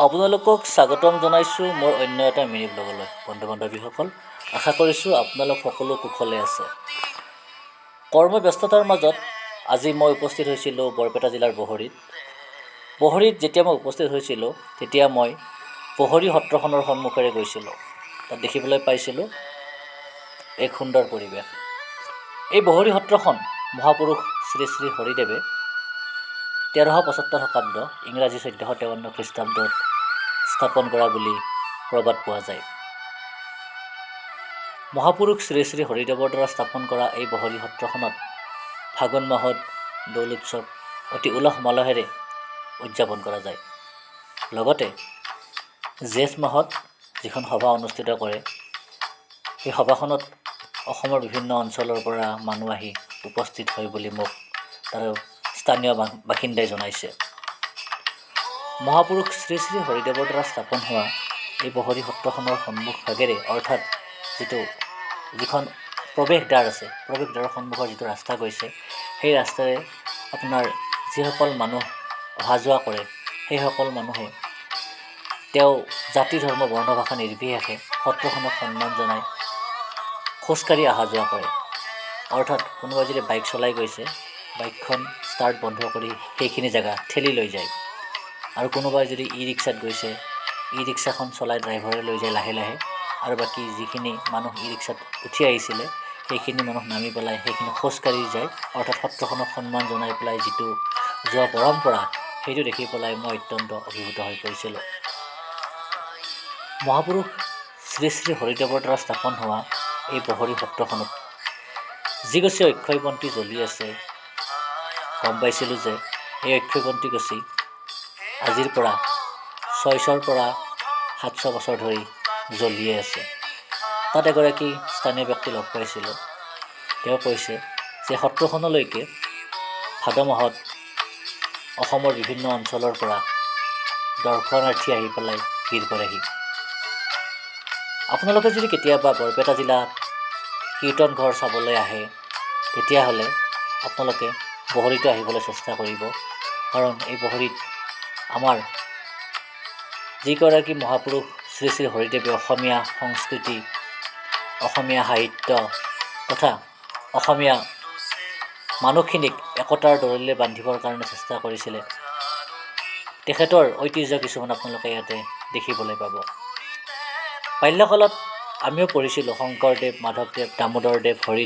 আপোনালোকক স্বাগতম জনাইছোঁ মোৰ অন্য এটা মিনি ব্লগলৈ। বন্ধু বান্ধৱীসকল, আশা কৰিছোঁ আপোনালোক সকলো কুশলে আছে। কৰ্মব্যস্ততাৰ মাজত আজি মই উপস্থিত হৈছিলোঁ বৰপেটা জিলাৰ বহৰীত যেতিয়া মই উপস্থিত হৈছিলোঁ তেতিয়া মই বহৰী সত্ৰখনৰ সন্মুখেৰে গৈছিলোঁ। তাত দেখিবলৈ পাইছিলোঁ এক সুন্দৰ পৰিৱেশ। এই বহৰী সত্ৰখন মহাপুৰুষ শ্ৰী শ্ৰী হৰিদেৱে 1375 শতাব্দ ইংৰাজী 1453 খ্ৰীষ্টাব্দত স্থাপন কৰা বুলি প্ৰবাদ পোৱা যায়। মহাপুৰুষ শ্ৰী শ্ৰী হৰিদেৱৰ দ্বাৰা স্থাপন কৰা এই বহৰী সত্ৰখনত ফাগুন মাহত দৌল উৎসৱ অতি উলহ মালহেৰে উদযাপন কৰা যায়। লগতে জেঠ মাহত যিখন সভা অনুষ্ঠিত কৰে, সেই সভাখনত অসমৰ বিভিন্ন অঞ্চলৰ পৰা মানুহ আহি উপস্থিত হয় বুলি মোক তাৰ স্থানীয় বাসিন্দাই জনাইছে। মহাপুৰুষ শ্ৰী শ্ৰী হৰিদেৱৰ দ্বাৰা স্থাপন হোৱা এই বহৰী সত্ৰখনৰ সন্মুখভাগেৰে অৰ্থাৎ যিখন প্ৰৱেশদ্বাৰ আছে, প্ৰৱেশদ্বাৰৰ সন্মুখৰ যিটো ৰাস্তা গৈছে, সেই ৰাস্তাৰে আপোনাৰ যিসকল মানুহ অহা যোৱা কৰে, সেইসকল মানুহে তেওঁ জাতি ধৰ্ম বৰ্ণ ভাষা নিৰ্বিশেষে সত্ৰখনক সন্মান জনাই খোজকাঢ়ি অহা যোৱা কৰে। অৰ্থাৎ কোনোবাই যদি বাইক চলাই গৈছে, বাইকখন ষ্টাৰ্ট বন্ধ কৰি সেইখিনি জেগা ঠেলি লৈ যায়, আৰু কোনোবাই যদি ই ৰিক্সাত গৈছে, ই ৰিক্সাখন চলাই ড্ৰাইভাৰে লৈ যায় লাহে লাহে, আৰু বাকী যিখিনি মানুহ ই ৰিক্সাত উঠি আহিছিলে সেইখিনি মানুহ নামি পেলাই সেইখিনি খোজকাঢ়ি যায়। অৰ্থাৎ সত্ৰখনক সন্মান জনাই পেলাই যিটো যোৱা পৰম্পৰা, সেইটো দেখি পেলাই মই অত্যন্ত অভিভূত হৈ পৰিছিলোঁ। মহাপুৰুষ শ্ৰী শ্ৰী হৰিদেৱৰ দ্বাৰা স্থাপন হোৱা এই বহৰী সত্ৰখনত যিগছি অক্ষয় বন্তি জ্বলি আছে, গম পাইছিলোঁ যে এই অক্ষয় বন্তি গছি আজিৰ পৰা 600 পৰা 700 বছৰ ধৰি জ্বলিয়ে আছে। তাত এগৰাকী স্থানীয় ব্যক্তি লগ পাইছিলোঁ। তেওঁ কৈছে যে সত্ৰখনলৈকে ভাদ মাহত অসমৰ বিভিন্ন অঞ্চলৰ পৰা দৰ্শনাৰ্থী আহি পেলাই ভিৰ কৰেহি। আপোনালোকে যদি কেতিয়াবা বৰপেটা জিলাত কীৰ্তন ঘৰ চাবলৈ আহে, তেতিয়াহ'লে আপোনালোকে বহৰীতো আহিবলৈ চেষ্টা কৰিব। কাৰণ এই বহৰীত আমাৰ যিগৰাকী মহাপুৰুষ শ্ৰী শ্ৰী হৰিদেৱে অসমীয়া সংস্কৃতি, অসমীয়া সাহিত্য তথা অসমীয়া মানুহখিনিক একতাৰ ডোৰেৰে বান্ধিবৰ কাৰণে চেষ্টা কৰিছিলে, তেখেতৰ ঐতিহ্য কিছুমান আপোনালোকে ইয়াতে দেখিবলৈ পাব। বাল্যকালত আমিও পঢ়িছিলোঁ শংকৰদেৱ, মাধৱদেৱ, দামোদৰদেৱ, হৰি